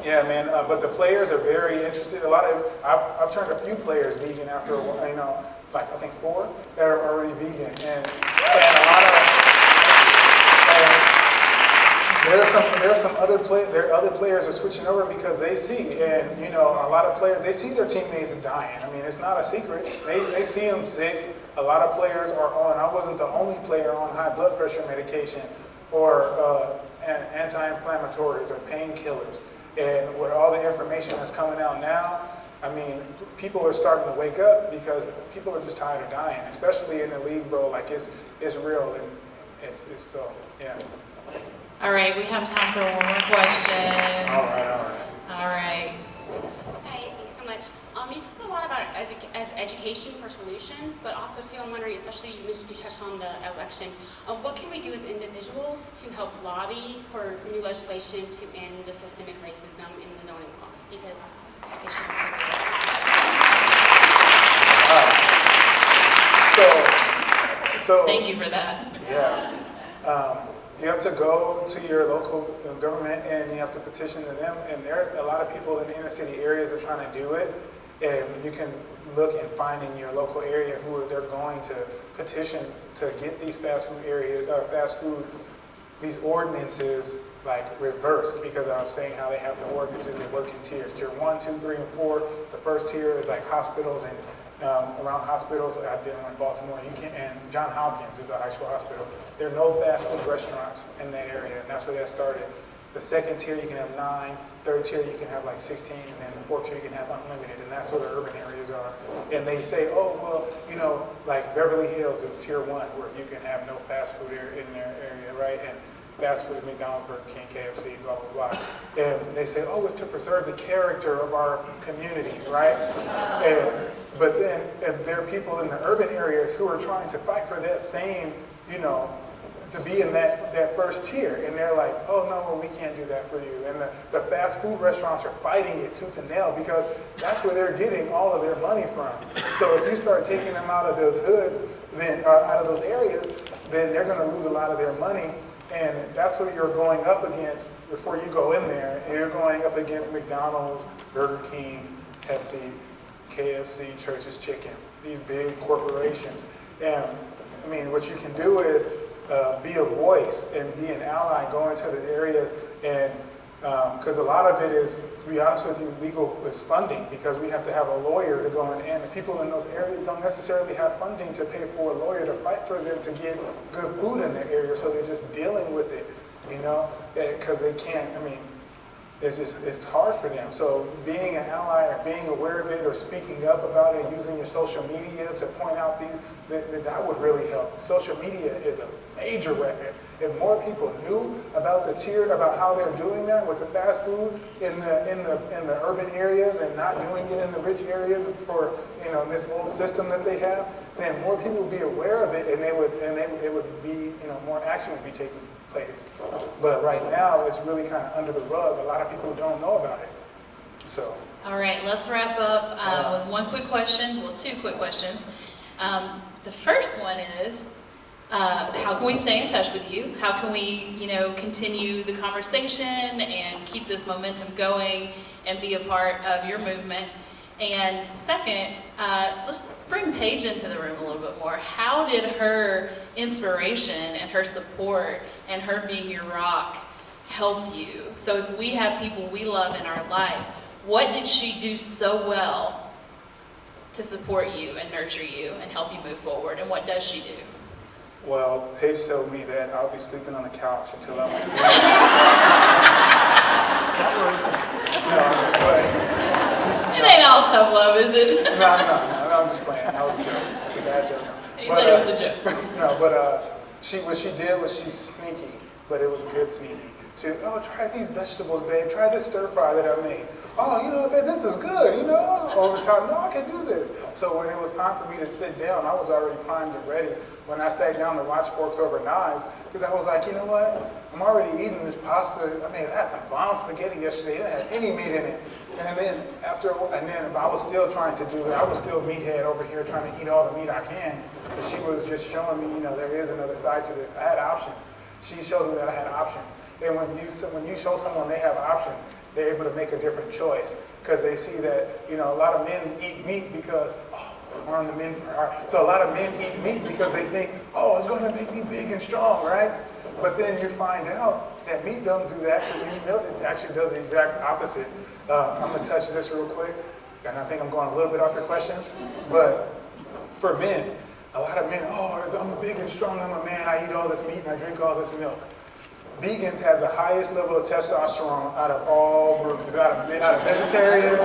yeah, man. But the players are very interested. I've turned a few players vegan after a while. Like I think 4 that are already vegan, and a lot of there are some other players are switching over because they see, and a lot of players, they see their teammates dying. I mean, it's not a secret. They see them sick. A lot of players are on. I wasn't the only player on high blood pressure medication or anti-inflammatories or painkillers. And with all the information that's coming out now, I mean, people are starting to wake up because people are just tired of dying, especially in the league, bro. Like it's real, and it's so yeah. All right, we have time for one more question. All right. Hi, thanks so much. You talk a lot about education for solutions, but also too, I'm wondering, especially you touched on the election, what can we do as individuals to help lobby for new legislation to end the systemic racism in the zoning laws? Because it shouldn't still be there. So thank you for that. Yeah. You have to go to your local government and you have to petition to them. And there are a lot of people in the inner city areas are trying to do it. And you can look and find in your local area who they're going to petition to get these these ordinances like reversed, because I was saying how they have the ordinances, they work in tiers. Tier 1, 2, 3, and 4. The first tier is like hospitals and around hospitals. I did one in Baltimore, and John Hopkins is the actual hospital. There are no fast food restaurants in that area, and that's where that started. The second tier you can have 9, third tier you can have like 16, and then the fourth tier you can have unlimited, and that's where the urban areas are. And they say, oh, well, you know, like Beverly Hills is tier 1, where you can have no fast food in their area, right? And fast food, McDonald's, Burger King, KFC, blah, blah, blah. And they say, oh, it's to preserve the character of our community, right? But then there are people in the urban areas who are trying to fight for that same, you know, to be in that first tier. And they're like, oh, no, well, we can't do that for you. And the fast food restaurants are fighting it tooth and nail because that's where they're getting all of their money from. So if you start taking them out of those hoods, then out of those areas, then they're going to lose a lot of their money. And that's what you're going up against before you go in there. And you're going up against McDonald's, Burger King, Pepsi, KFC, Church's Chicken, these big corporations. And I mean, what you can do is be a voice and be an ally, go into the area, and because a lot of it is, to be honest with you, legal is funding, because we have to have a lawyer to go in, and the people in those areas don't necessarily have funding to pay for a lawyer to fight for them to get good food in their area, so they're just dealing with it, you know, because they can't, I mean, it's hard for them. So being an ally or being aware of it or speaking up about it, using your social media to point out these, that would really help. Social media is a major weapon. If more people knew about the tier, about how they're doing that with the fast food in the urban areas and not doing it in the rich areas for, you know, this old system that they have, then more people would be aware of it, and it would be, you know, more action would be taken place. But right now, it's really kind of under the rug. A lot of people don't know about it. So. All right, let's wrap up with one quick question. Well, two quick questions. The first one is, how can we stay in touch with you? How can we, you know, continue the conversation and keep this momentum going and be a part of your movement? And second, let's bring Paige into the room a little bit more. How did her inspiration and her support and her being your rock help you? So if we have people we love in our life, what did she do so well to support you and nurture you and help you move forward? And what does she do? Well, Paige told me that I'll be sleeping on the couch until I'm like, no, I'm just playing. It ain't all tough love, is it? No, I'm just playing. That was a joke. It's a bad joke. He said it was a joke. No, but what she did was she's sneaky, but it was good sneaky. She said, oh, try these vegetables, babe. Try this stir fry that I made. Oh, you know, babe, this is good, you know. Over time, no, I can do this. So when it was time for me to sit down, I was already primed and ready. When I sat down to watch Forks Over Knives, because I was like, you know what? I'm already eating this pasta. I mean, I had some bomb spaghetti yesterday. It didn't have any meat in it. And then I was still trying to do it. I was still meathead over here trying to eat all the meat I can. But she was just showing me, you know, there is another side to this. I had options. She showed me that I had options. And when you show someone they have options, they're able to make a different choice, because they see that, you know, a lot of men eat meat because, oh, we're on the men. So a lot of men eat meat because they think, oh, it's going to make me big and strong, right? But then you find out that meat don't do that. It actually does the exact opposite. I'm going to touch this real quick, and I think I'm going a little bit off your question. But for men, a lot of men, oh, I'm big and strong, I'm a man, I eat all this meat and I drink all this milk. Vegans have the highest level of testosterone out of all groups, out of vegetarians.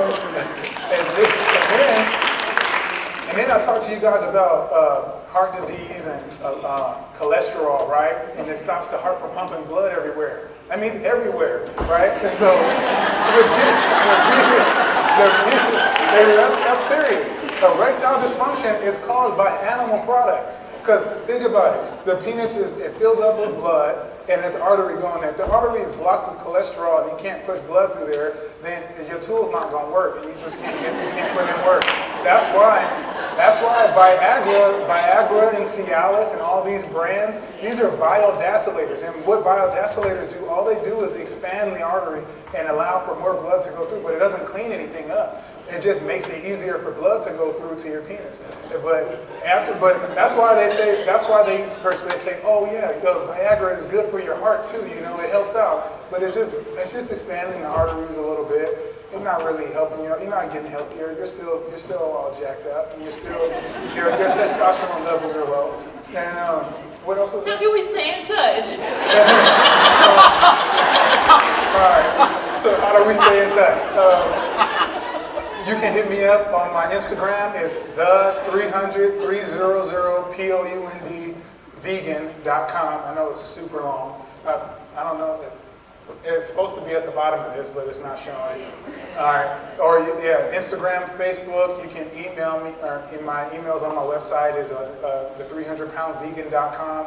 And then I talk to you guys about heart disease and cholesterol, right? And it stops the heart from pumping blood everywhere. That means everywhere, right? And so, that's serious. Erectile dysfunction is caused by animal products. Because think about it, the penis it fills up with blood, and there's an artery going there. If the artery is blocked with cholesterol and you can't push blood through there, then your tool's not going to work. You just can't put in work. That's why Viagra and Cialis and all these brands, these are biodilatators. And what biodilatators do, all they do is expand the artery and allow for more blood to go through, but it doesn't clean anything up. it just makes it easier for blood to go through to your penis. But that's why they say, they say, oh yeah, Viagra is good for your heart too, you know, it helps out. But it's just expanding the arteries a little bit. It's not really helping you. You're not getting healthier. You're still all jacked up, and your testosterone levels are low. And what else was How that? can we stay in touch? All right. So how do we stay in touch? You can hit me up on my Instagram. It's the300pound vegan.com. I know it's super long. I don't know if it's supposed to be at the bottom of this, but it's not showing. All right. Or yeah, Instagram, Facebook. You can email me. Or in my emails on my website is the300poundvegan.com.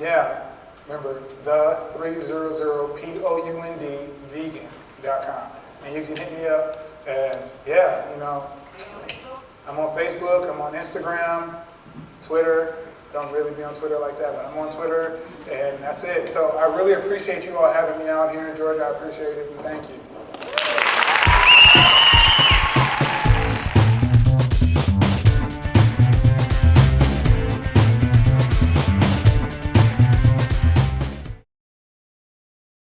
Yeah. Remember, the300pound vegan.com. And you can hit me up. And yeah, you know, I'm on Facebook, I'm on Instagram, Twitter. Don't really be on Twitter like that, but I'm on Twitter, and that's it. So I really appreciate you all having me out here in Georgia. I appreciate it, and thank you.